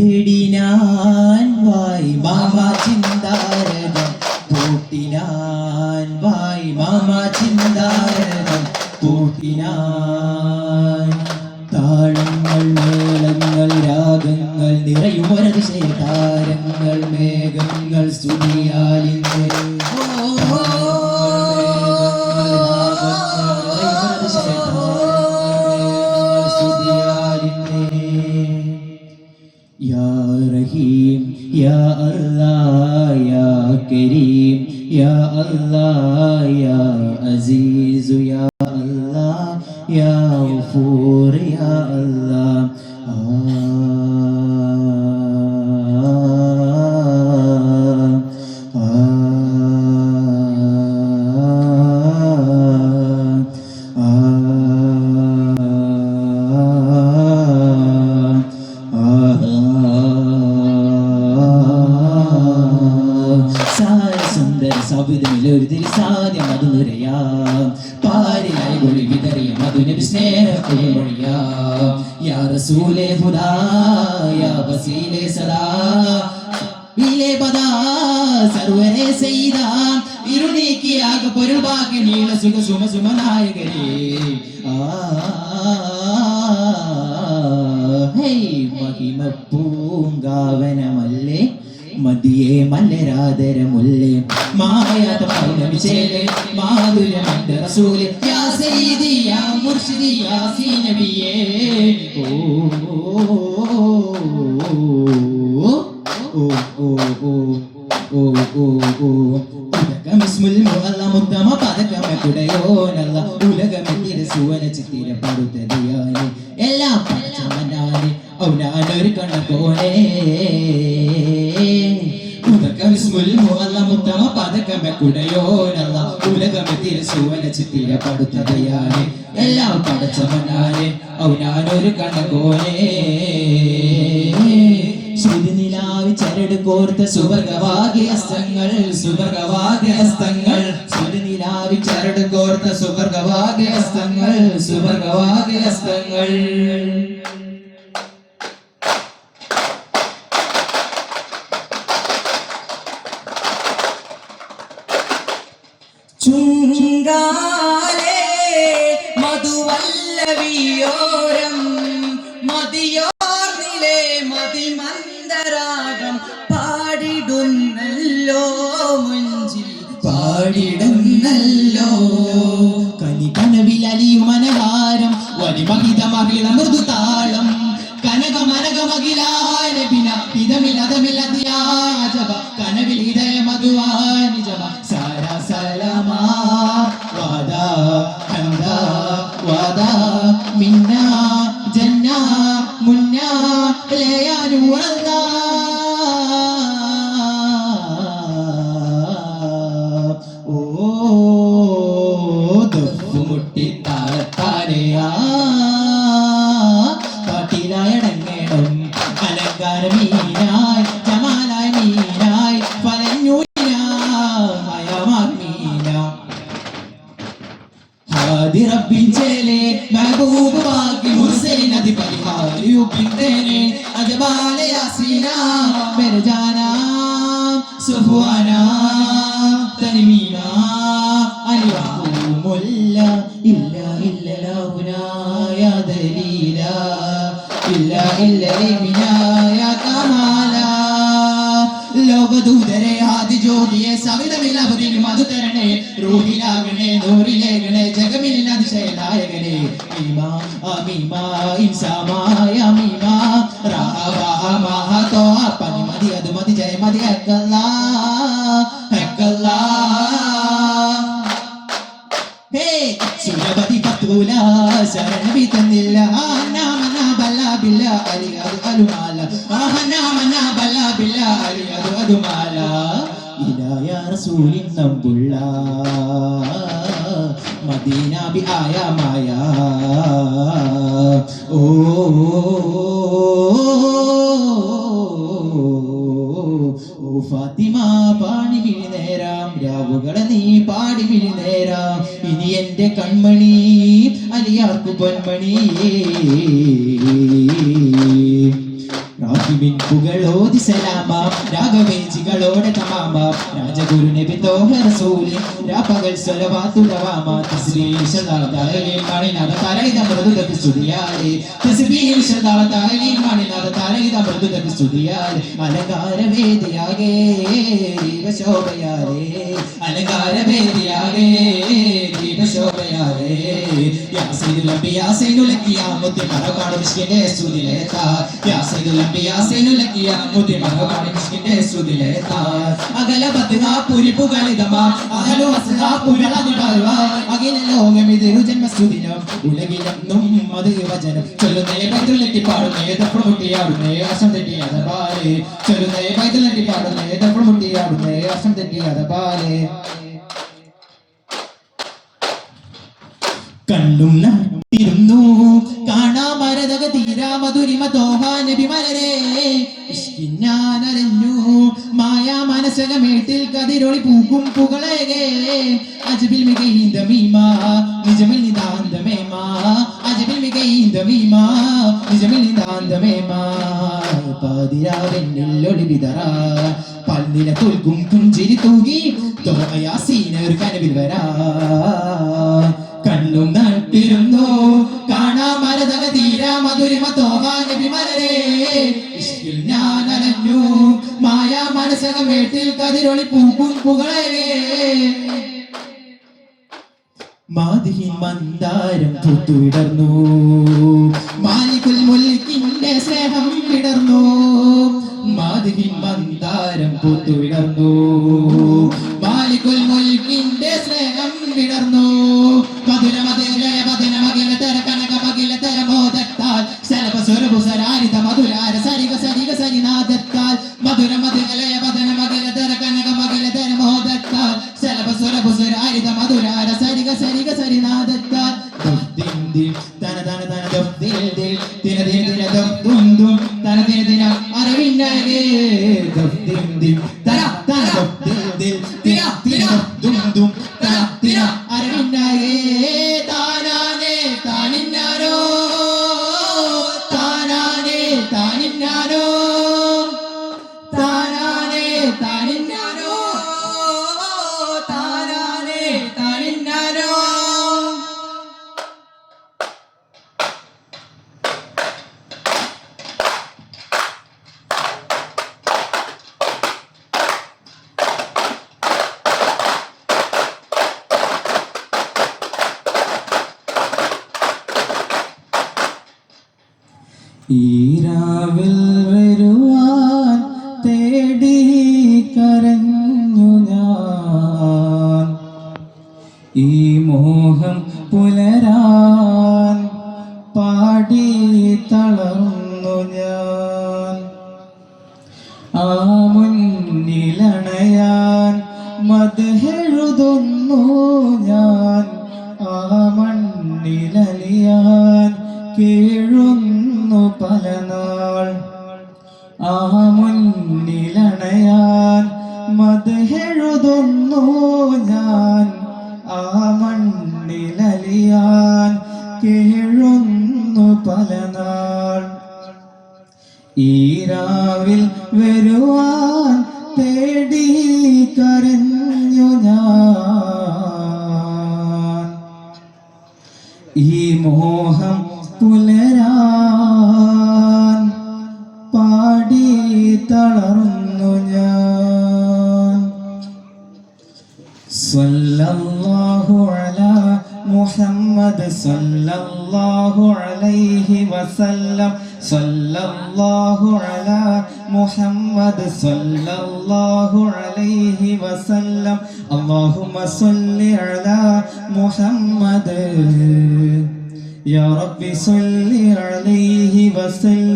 തേടിനാൻ വായ് മാമ ചിന്താരകം പൂട്ടിനാൻ വായ് മാമ ചിന്താരകം പൂട്ടിനാൻ താളങ്ങൾ മേളങ്ങൾ രാഗങ്ങൾ നിറയുമൊരതിശയതാരങ്ങൾ മേഘങ്ങൾ സ്തുതിയാലിന്റെ യാ റഹീം യാ അല്ലാഹ് യാ കരീം യാ അല്ലാഹ് യാ അസീസ് യാ അല്ലാഹ് യാ ഗഫൂർ യാ അല്ലാഹ് സുന്ദര സാധ്യം അത് നിറയാം പാരിലായി ഒളി വിതറിയ മധുനബി സ്നേഹത്തിൽ മൊഴിയാം യാ റസൂലേ ഹുദാ യാ വസീലേ സദാ വിലേ പദാ സർവരേ സയ്യിദാ ഇരുനീക്കിയാക പൊരുൾ ബാക്കി നീള സുഖ സുമ സുമനായകരേ മഹിമ പൂങ്കാവനമല്ലേ മതിയെ മല്ലരാദരമുല്ലേ മായാത പൗർണമിച്ചേലെ മാധുര്യമന്റെ റസൂലേ യാ സയ്യിദി യാ മുർശിദി യാ സീനബിയേ ഓ ഓ ഓ ഓ ഓ ഓ ഓ ഉലകമിസ്മുൽ മുഅല്ല മുദ്ദമ പദകമ കുടയോനല്ല ഉലകമെത്തിര സുവന ചിത്തിര പടുത്തതിയാനെ എല്ലാം പടച്ചവനാനെ ഔനാനൊരു കണ്ണകോനെ ഉലകമിസ്മുൽ മുഅല്ല മുദ്ദമ പദകമ കുടയോനല്ല ഉലകമെത്തിര സുവന ചിത്തിര പടുത്തതിയാനെ എല്ലാം പടച്ചവനാനെ ഔനാനൊരു കണ്ണകോനെ ശ്രുതിനിലാവി ചരട് കോർത്ത സുവർഗവാഗ്യസ്തങ്ങൾ സുവർഗവാഗ്യസ്തങ്ങൾ ശ്രുതിനിലാവി ചരട് കോർത്ത സുവർഗവാഗ്യസ്തങ്ങൾ സുവർഗവാഗ്യസ്തങ്ങൾ ചുങ്കാലേ മധുവല്ലവിയോരം മതിയോർന്നിലേ മതിമന്ദരാഗം പാടിടുന്നല്ലോ മുഞ്ചിൽ പാടിടുന്നല്ലോ കനി കനവിലലിയുമനഹാരം വലിമഹിതമകിള മൃദുതാളം കനകമനകമകിലായ ബിന ഇതമിലതമിലതിയാജബ കനവിൽ ഇതയ മധുവാനിജബ സാര സലമാ വാദാ ഹംദാ വാദാ മിന്നാ ജന്നാ മുന്നാ ലയാനു അല്ലാ ഓ ദഫ്മുട്ടി താളത്താനെയാ പാട്ടിലായടങ്ങണം അലങ്കാരമീനായി ജമാലായി മീനായി ഫലഞ്ഞൂനായി മീന ഹാദി റബ്ബിൻ ചേലെ മെഹബൂബ് ബാക്കി ഹുസൈൻ അതി പരിഹാരിയു പിന്തേനെ അജബാലെ യാസീനാ മേരെ ജാനാ സുഫ്വാനാ തനിമീനാ അലിവഹുമുല്ല ഇല്ല ഇല്ല ലഹുനാ യാ ദലീലാ ഇല്ല ഇല്ല ലിമിനാ യാ കമാലാ ലോകദൂതരെ ആദി ജ്യോതിയെ സവിതമില്ലവതിന് മധുതരണേ റൂഹിലാകണേ നൂറിലേകണേ ജഗമിൽ അതിശയനായകനെ മീമാ അമീമാ ഇൻസാമായ മീമാ റഹവാഹ മഹതോ പനി മതി അത് മതി ജയ മതി ഹക്കല്ലാ ഹക്കല്ലാ ഹേ സുരപതി പത്തൂല ശരണബി തന്നില്ല നാമന ബല്ല ബില്ല അലി അത് അലുമാല നാമന ബല്ല ബില്ല അലി അത് അതുമാല ഇലായ റസൂലിൻ നമ്പുള്ള മദീന ബി ആയ മായ ഓ ഫാത്തിമ പാണി നേര നോവുകളെ നീ പാടി വിഴുന്നേരാ ഇനി എന്റെ കൺമണി അലിയാർക്കു പൊന്മണിയേ റാഹിബിൻ പുകളോതി സലാമ രാഘവേജികളോടെ തമാമ രാജഗുരു നബി തോഹ റസൂലി രാപകൽ സ്വലവാത്തുലവാമ തസ്ബീഹ് ശദാ തഹലീൽ മണിനാദ തരൈദ മൃദുദത്തി സ്തുതിയാലേ തസ്ബീഹ് ശദാ തഹലീൽ മണിനാദ തരൈദ മൃദുദത്തി സ്തുതിയാലേ അലങ്കാര വേദിയാകേ ദീപശോഭയാലേ അലങ്കാര വേദിയാകേ ദീപശോഭയാലേ യാ സയ്യിദുൽ അംബിയാ സയ്യിദുൽ അംബിയാ മുത്തി മറകാട് മിസ്കിന്റെ സ്തുതിലേതാ യാ സയ്യിദുൽ അംബിയാ സയ്യിദുൽ അംബിയാ മുത്തി മറകാട് മിസ്കിന്റെ സ്തുതിലേതാ അകല ബദ്ഹാ പുരി പുകളിതമാ അഹലു അസ്ഹാ പുരളതി ബൽവാ അഖില ലോകമിതൊരു ജന്മസ്തുതിനം ഉലകിലെന്നും അത് വചനം ചൊല്ലുന്നേ ബൈത്തുലെത്തി പാടുന്നേ തപ്പുമുട്ടിയാടുന്നേ അസം തെറ്റിയാത ബാലേ ചൊല്ലുന്നേ ബൈത്തുലെത്തി പാടുന്നേ തപ്പുമുട്ടിയാടുന്നേ അസം തെറ്റിയാത ബാലേ കണ്ണും നട്ടിരുന്നു കാണാമരതക തീരാ മധുരിമ തോഹാ നബി മലരേ ഞാനറിഞ്ഞു മായാ മനസകമേട്ടിൽ കതിരൊളി പൂക്കും പുകളേകേ അജബിൽ മികൈന്ദമീമാ നിജമിൽ നിതാന്തമേമാ അജബിൽ മികൈന്ദമീമാ നിജമിൽ നിതാന്തമേമാ പാതിരാവെന്നിൽ ഒളി വിതറാ പല്ലിന തുൽക്കും പുഞ്ചിരി തൂകി തോമയാസീനർ കനവിൽ വരാ കണ്ണും നട്ടിരുന്നു കാണാമരതക തീരാ മധുരിമ തോഹാ നബി മലരേ ഇഷ്കിൽ ഞാൻ അലഞ്ഞു മായാ മനസകമേട്ടിൽ കതിരൊളി പൂക്കും പുകളേ മാതിഹിൻ മന്ദാരം പൂത്തുവിടർന്നു മാലികുൽ മുൽക്കിന്റെ സ്നേഹം വിടർന്നു മാതിഹിൻ മന്ദാരം പൂത്തുവിടർന്നു മാലികുൽ മുൽക്കിന്റെ സ്നേഹം വിടർന്നു മധുരാര സരിക സരിക സരിനാദത്താൽ മധുര മധുരലയ പദന മകില തര കനക മകില തര മോദത്താൽ സലപസുര പുസുരാരിത മധുരാര സരിക സരിക സരിനാദത്താൽ ദിം ദിം തന തന തന ദിൽ ദിൽ ദിന ദിന ദിന ദും ദും തന ദിന ദിന അരവിന്നഗേ ദിം ദിം തന തന ദിൽ ദിൽ ദിന ദിന ദും ദും തന ദിന അരവിന്നഗേ താനാനേ താനിന്നാരോ താനിന്നാരോ താനാനേ താനിന്നാരോ താനാനേ താനിന്നാരോ ഈരാവിൽ വരുവാൻ തേടി കരഞ്ഞു ഞാൻ ഈ മോഹം പുലരാൻ പാടി തളർന്നു ഞാൻ ആ മുന്നിലണയാൻ മദ്ഹെഴുതുന്നു ഞാൻ ആ മണ്ണിലലിയാൻ കേഴുന്നു പലനാൾ ആ മുന്നിലണയാൻ മദ്ഹെഴുതുന്നു ഞാൻ ആ മണ്ണിലലിയാൻ കേഴുന്നു പലനാൾ ഈരാവിൽ വരുവാൻ തേടി കരഞ്ഞു ഞാൻ ഈ മോഹം പുലരാൻ പാടി തളർന്നു ഞാൻ സല്ലല്ലാഹു അലാ മുഹമ്മദ് സല്ലല്ലാഹു അലൈഹി വസല്ലം സല്ലല്ലാഹു അലാ മുഹമ്മദ് സല്ലല്ലാഹു അലൈഹി വസല്ലം അല്ലാഹുമ്മ സല്ലി അലാ മുഹമ്മദ് യാ റബ്ബി സല്ലി അലൈഹി വസല്ലം